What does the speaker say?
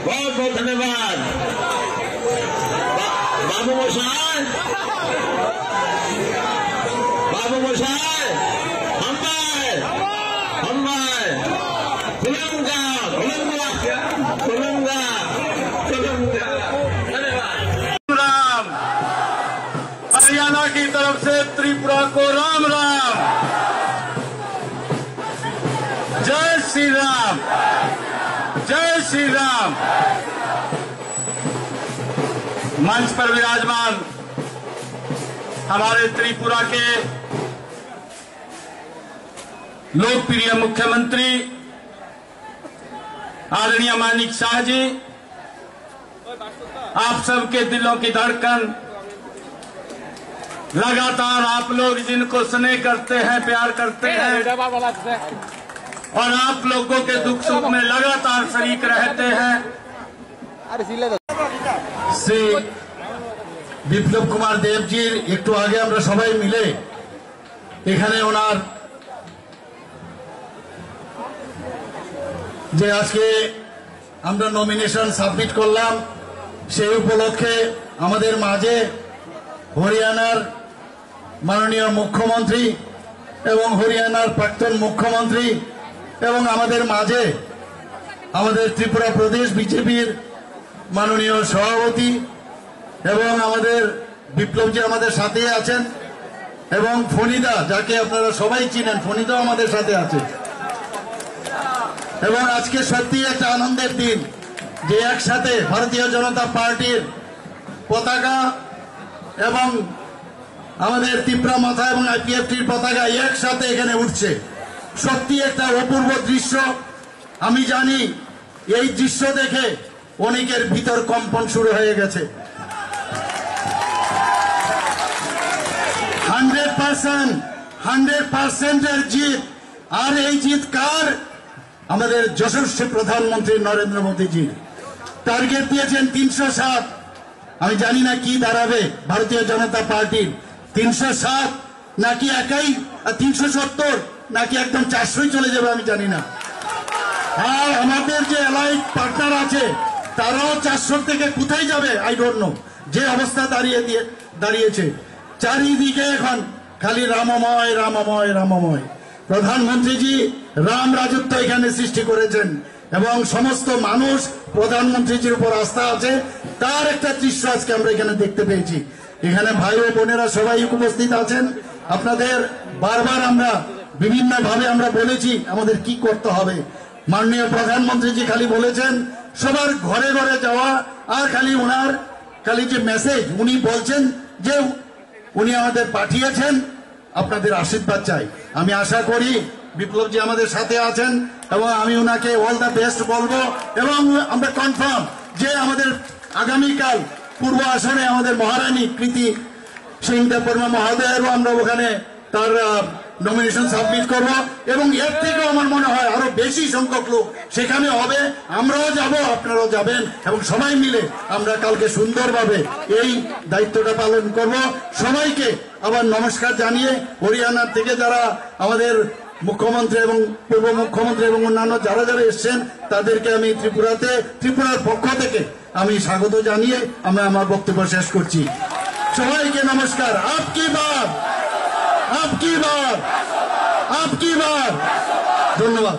बहुत बहुत धन्यवाद बाबू मोशाय हम खुलूंगा राम हरियाणा की तरफ से त्रिपुरा को राम राम। जय श्री राम, जय श्री राम। मंच पर विराजमान हमारे त्रिपुरा के लोकप्रिय मुख्यमंत्री आदरणीय मानिक शाह जी, आप सबके दिलों की धड़कन, लगातार आप लोग जिनको स्नेह करते हैं, प्यार करते हैं और आप लोगों के दुख सुख में लगातार शरीक रहते हैं। श्री বিপ্লব কুমার দেবজির একটু আগে আমরা সবাই মিলে এখানে ওনার যে আজকে আমরা নমিনেশন সাবমিট করলাম সেই উপলক্ষে আমাদের মাঝে হরিয়ানার মাননীয় মুখ্যমন্ত্রী এবং হরিয়ানার প্রাক্তন মুখ্যমন্ত্রী এবং আমাদের মাঝে আমাদের ত্রিপুরা প্রদেশ বিজেপির মাননীয় সভাপতি এবং আমাদের বিপ্লবজি আমাদের সাথে আছেন এবং ফণিদা, যাকে আপনারা সবাই চিনেন, ফণিদাও আমাদের সাথে আছে। এবং আজকে সত্যি একটা আনন্দের দিন যে একসাথে ভারতীয় জনতা পার্টির পতাকা এবং আমাদের ত্রিপুরা মাথা এবং আইপিএফটির পতাকা একসাথে এখানে উঠছে। সত্যি একটা অপূর্ব দৃশ্য। আমি জানি এই দৃশ্য দেখে অনেকের ভিতর কম্পন শুরু হয়ে গেছে। 100% এর জিত। আর এই জিত কার? আমাদের যশস্বী প্রধানমন্ত্রী নরেন্দ্র মোদীজি। টার্গেট দিয়েছেন 307। আমি জানি না কি দাঁড়াবে ভারতীয় জনতা পার্টির, 307 নাকি একাই 370 নাকি একদম 400 চলে যাবে আমি জানি না। আর আমাদের যে অ্যালাইড পার্টনার আছে তারাও 400 থেকে কোথায় যাবে আই ডোন্ট নো। যে অবস্থা দাঁড়িয়েছে চারিদিকে এখন খালি রামময় রামময় রামময়। প্রধানমন্ত্রীজি রাম রাজত্ব এখানে সৃষ্টি করেছেন এবং সমস্ত মানুষ প্রধানমন্ত্রীজির উপর আস্থা আছে। তার একটা দৃশ্য আজকে আমরা এখানে দেখতে পেয়েছি। এখানে ভাই ও বোনেরা সবাই উপস্থিত আছেন। আপনাদের বারবার আমরা বিভিন্ন ভাবে আমরা বলেছি আমাদের কি করতে হবে। মাননীয় প্রধানমন্ত্রীজি খালি বলেছেন সবার ঘরে ঘরে যাওয়া, আর খালি যে মেসেজ উনি বলছেন যে উনি আমাদের পাঠিয়েছেন, আপনাদের আশীর্বাদ চাই। আমি আশা করি বিপ্লবজি আমাদের সাথে আছেন এবং আমি ওনাকে অল দ্য বেস্ট বলবো। এবং আমরা কনফার্ম যে আমাদের আগামীকাল পূর্ব আসনে আমাদের মহারানী কৃতি সিং দেববর্মা মহোদয়েরও আমরা ওখানে তার নমিনেশন সাবমিট করব এবং এর থেকেও আমার মনে হয় আরো বেশি সংখ্যক লোক সেখানে হবে। আমরাও যাব, আপনারাও যাবেন এবং সবাই মিলে আমরা কালকে সুন্দরভাবে এই দায়িত্বটা পালন করব। সবাইকে আবার নমস্কার জানিয়ে হরিয়ানার থেকে যারা আমাদের মুখ্যমন্ত্রী এবং পূর্ব মুখ্যমন্ত্রী এবং অন্যান্য যারা যারা এসছেন তাদেরকে আমি ত্রিপুরার পক্ষ থেকে আমি স্বাগত জানিয়ে আমরা আমার বক্তব্য শেষ করছি। সবাইকে নমস্কার। আপকি বার ধন্যবাদ।